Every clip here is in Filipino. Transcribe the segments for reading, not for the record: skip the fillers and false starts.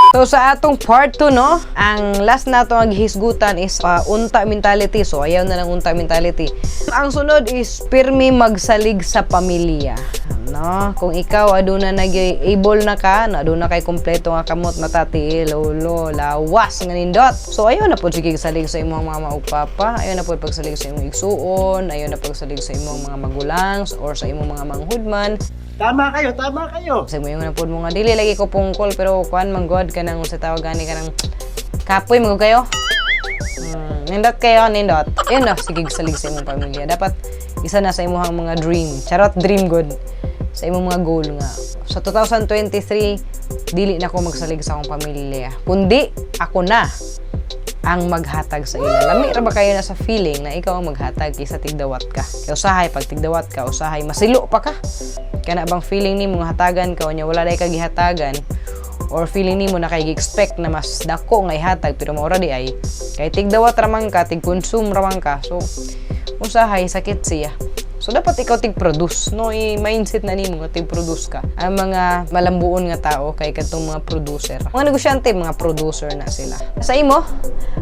So sa atong part 2 no, ang last na itong hisgutan is unta mentality. So ayaw na lang unta mentality. Ang sunod is pirmi magsalig sa pamilya. No, kung ikaw aduna nag-able na ka, aduna kay kompleto nga kamot matati, lolo, lawas nga nindot. So ayaw na pud sige salig sa imong mama ug papa, ayaw na pud pagsalig sa imong igsuon, ayaw na pagsalig sa imong mga magulang or sa imong mga manghudman. Tama kayo, tama kayo. Kasi mo yung napod mo nga, dili lagi ko pungkol, pero kuan manggod ka nang sa tawag gani ka nang kapoy mo kayo. Nindot kayo, nindot. Ayun na, sige salig sa imong pamilya. Dapat isa na sa imong mga dream. Charot, dream good. Sa imong mga goal nga. Sa 2023, dili na ako magsalig sa akong pamilya. Kundi, ako na ang maghatag sa ila. Lami ra ba kayo na sa feeling na ikaw ang maghatag kaysa tigdawat ka? Kaya usahay, pag tigdawat ka, usahay, masilo pa ka. Kaya na bang feeling ni mo hatagan ka o niya wala day ka gihatagan or feeling ni mo na kay gi-expect na mas dako nga ihatag pero maura di ay kay tigdawat ramang ka, tig-consume ramang ka. So, usahay, sakit siya. So, dapat ikaw tig-produce, no? I-mindset na nimo nga tig-produce ka. Ang mga malambuon nga tao, kay katong mga producer. Mga negosyante, mga producer na sila. Sa imo,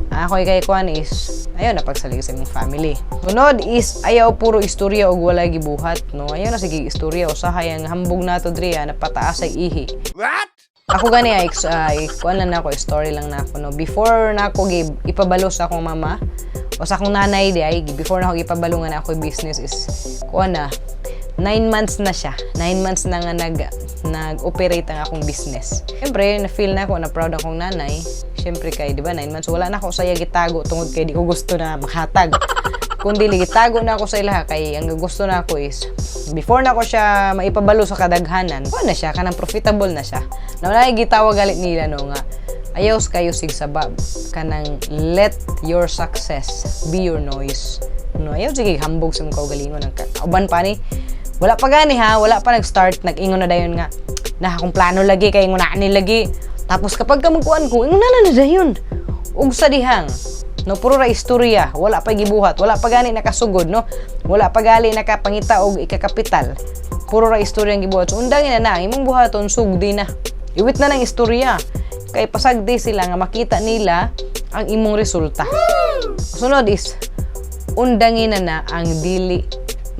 ako kay kuan is, ayaw na pagsalig sa imong family. Sunod is, ayaw puro istorya o walay gibuhat, no? Ayaw na sige istorya, usahay ang hambog nato driya, na pataas ay ihi. What? Ako gani ay, kuan lang ako, story lang na ako, no? Before na ako ipabalo sa akong mama, o sa akong nanay di ay, before na ako ipabalungan ako business is, kuha na, 9 months na siya. 9 months na nga nag-operate ang akong business. Siyempre, na-feel na ako, na proud akong nanay. Siyempre kay, di ba, 9 months, wala na ako saya gitago tungod kay di ko gusto na makatag. Kundi gitago na ako sa ilaha kay ang gusto na ako is, before na ako siya maipabalo sa kadaghanan, kuha na siya, kanang profitable na siya. Na wala gitawag galit nila, no, nga, ayaw kayo sigsabab kanang let your success be your noise. No, ayaw sige hambog sa mga kaugalingon ng uban pa ni. Wala pa gani ha, wala pa nag-start, nag-ingon na dayon nga. Na akong plano lagi kay ingon na ani lagi. Tapos kapag kamugkuan ko, ingon na dayon. Ug sa dihang, no, puro ra istorya, wala pa gibuhat, wala pa gani nakasugod, no. Wala pa gali nakapangita og ikakapital. Puro ra istorya ang gibuhat. So undangin na imong buhaton sugdi na. Iwit na ng istorya. Kay pasagdi sila nga makita nila ang imong resulta. Sunod is undangin na ang dili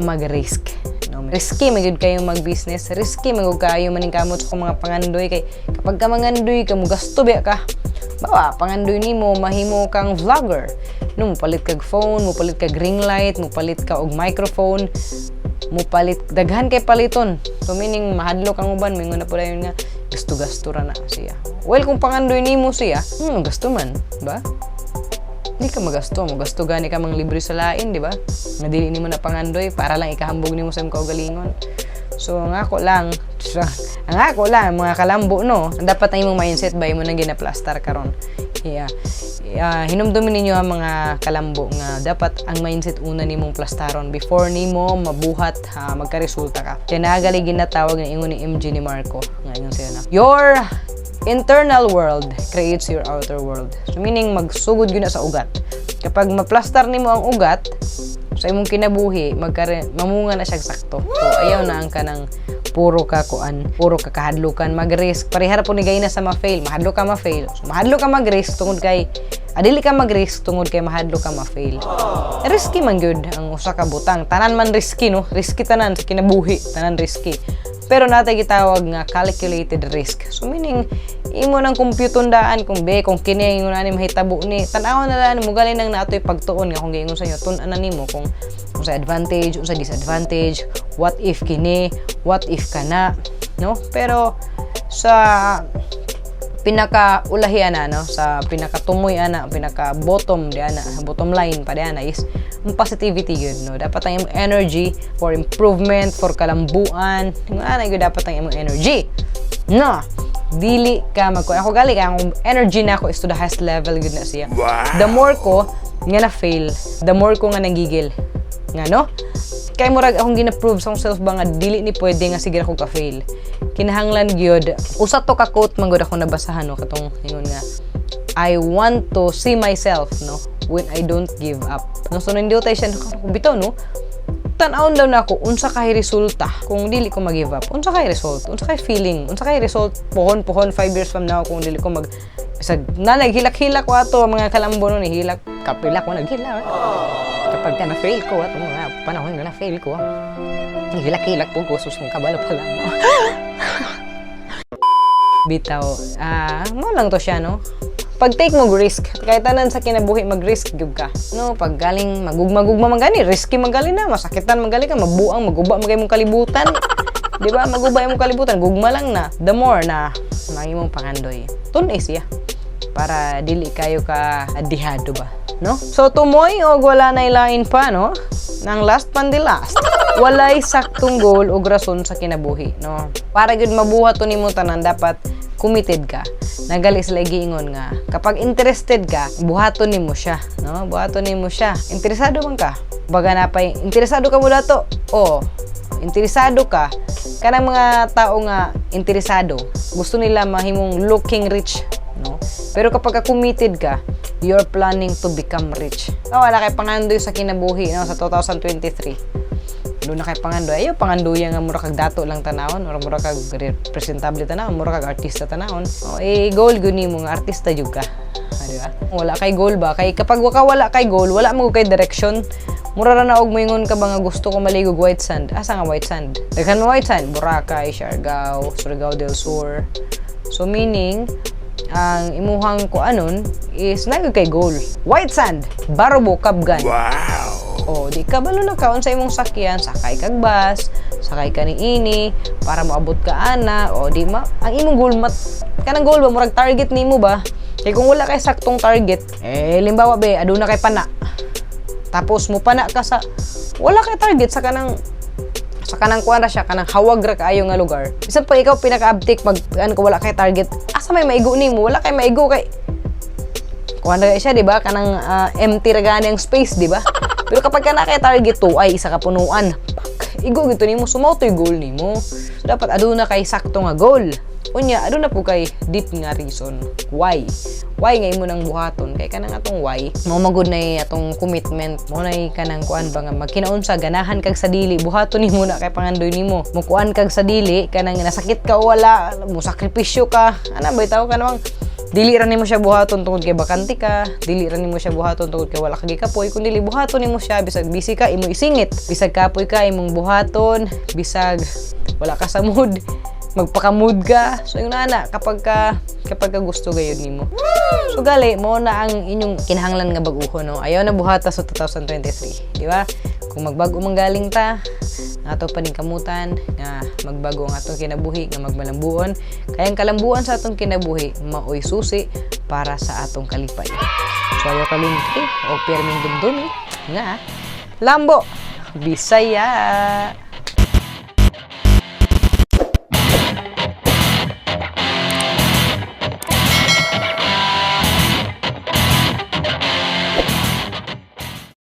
mag-risk. No, risky magud kayo mag-business, risky magud kayo maningkamot sa mga pangandoy kay kapag ka mangandoy ka mo gasto biya ka. Bawa pangandoy nimo mahimo kang vlogger. No, mupalit kag phone, mupalit kag ring light, mupalit ka og microphone, mupalit daghan kay paliton. So meaning mahadlo kang uban mingon na pud ayon nga gasto-gasto ra na siya. Well, kung pangandoy nimo siya, gasto man, ba? Hindi ka magasto, gasto gani ka mang libre sa lain, di ba? Nadili nimo na pangandoy para lang ikahambog nimo sa imong kaugalingon. So, ang ako lang, mga kalambo, no? Dapat ang imong mindset ba mo nang ginaplastar karon. Yeah. Hinumdumin ninyo ang mga kalambo nga dapat ang mindset una nimong plastaron before nimo mabuhat magkaresulta ka. Kaya nagali ginatawag na ingon ni MJ ni Marco. Ngayon siya na. Your internal world creates your outer world. So meaning magsugod yun na sa ugat. Kapag maplastar nimo ang ugat sa imong kinabuhi, mamunga na siya sakto. So ayaw na ang kanang puro ka kahadlukan, mag-risk. Parihara po ni gayna sa ma-fail, mahadlo ka ma-fail. So mahadlo ka mag-risk tungod kay adili ka mag-risk tungod kay mahadlo ka ma-fail. Risky man gyud ang usa ka butang. Tanan man risky, no? Risky tanan sa kinabuhi, tanan risky. Pero natay gitawag nga calculated risk. So meaning imo nang compute-undaan kung kini ingon ani mahitabo ni tan-aw na lang mo galing nang natoy pagtuon nga kung giingon sa inyo tun-anan nimo kung sa advantage, sa disadvantage, what if kini, what if kana, no? Pero sa pinaka-ulahi ana, no, sa pinaka-tumoy ana, pinaka-bottom di ana, bottom line pa di ana is ang positivity yun, no? Dapat ang imong energy for improvement, for kalambuan, yung ana yun dapat ang imong energy, no? Dili ka ako gali ka ang energy na ako is to the highest level good na siya. The more ko nga na fail, the more ko nga nagigil nga, no? Kay murag akong gina-prove sa self ba nga dili ni pwede nga sige ako ka-fail. Kinahanglan gyud usa to ka quote man gud ako nabasahan, no, katong ingon nga I want to see myself, no, when I don't give up. No, so nindot tay siya bitaw, no? tan-aon daw na ako unsa kay resulta kung dili ko mag-give up. Unsa kay result? Unsa kay feeling? Unsa kay result? Pohon 5 years from now kung dili ko mag bisag na naghilak-hilak ko ato mga kalambo no ni hilak kapila ko naghilak. Kapag na fail ko ato mga panahon na fail ko. Hilak-hilak po gusto ng kabalo pala. Bitaw, mo lang to siya, no? Pag take mo risk, kahit tanan sa kinabuhi mag-risk gyud ka. No, pag galing magugma-gugma magani, risky magaling na, masakitan magaling ka, mabuang, maguba magay mong kalibutan. Di ba? Maguba imong kalibutan, gugma lang na. The more na imong pangandoy. Tunis ya. Para dili kayo ka adihado ba, no? So tumoy og wala na ilain pa, no? Nang last pan di last. Walay saktong goal o rason sa kinabuhi, no? Para gyud mabuhat to nimo tanan dapat committed ka. Nagali sila giingon nga kapag interested ka, buhaton nimo siya, no? Buhaton nimo siya. Interesado man ka? Baga na pa interesado ka mo dato. Oh, interesado ka. Kanang mga tao nga interesado, gusto nila mahimong looking rich, no? Pero kapag committed ka, you're planning to become rich. Wala kay pangandoy sa kinabuhi, no? Sa 2023. Doon na kay pangandoy. Ayaw pangandoy nga mura kag dato lang tanawon, or mura kag representable tanawon, mura kag artista tanawon. Goal guni mo nga artista jud ka. Di ba? Wala kay goal ba? Kay kapag wala kay goal, wala mo kay direction. Mura ra na og moingon ka ba nga gusto ko maligog white sand. Asa nga white sand? Daghan white sand, Boracay, Siargao, Surigao del Sur. So meaning ang imuhang kuanon is nagay kay goal. White sand, Barobo, Kabgan. Wow! O, di ka balo na kaon sa imong sakyan, sakay kag bus, sakay ka ni ini, para maabot ka ana, o di ma, ang imong goal, kanang goal ba, murag target nimo ba? Kaya kung wala kay saktong target, limbawa be, aduna kay pana. Tapos mo pana ka sa, wala kay target sa kanang kuan ra siya, kanang hawag ra kaayo nga lugar. Bisan pa ikaw pinaka-uptake, ko wala kay target, asa may maigo nimo, wala kay maigo kay, kuan ra siya, di ba? Kanang empty ra gani ang space, di ba? Pero kapag ka naka-target to, ay isa ka punuan. Igo gito nimo, sumoto yung goal nimo. So dapat aduna kay sakto nga goal. Unya, aduna po kay deep nga reason. Why? Why nga imo nang buhaton? Kay kanang atong why, mao magud na atong commitment. Mao na kanang kuan ba nga magkinaunsa ganahan kag sa dili, buhaton nimo na kay pangandoy nimo. Mukuan kag sa dili kanang nasakit ka o wala, mo sakripisyo ka. Ana ba tawo ka namang dili ra nimo siya buhaton tungod kay bakante ka, dili ra nimo siya buhaton tungod kay wala ka gikapoy, kun dili buhaton nimo siya bisag busy ka imo isingit, bisag kapoy ka imong buhaton, bisag wala ka sa mood, magpaka-mood ka. So yung ana kapag ka gusto gayud nimo. So gali mo na ang inyong kinahanglan nga bag-uho, no. Ayaw na buhata sa 2023, di ba? Kung magbago man galing ta, ato pa din kamutan nga magbago ang atong kinabuhi nga magmalambuon. Kaya ang kalambuan sa atong kinabuhi maoy susi para sa atong kalipay. So ayaw kalimti o pirming dumdumi nga Lambo Bisaya.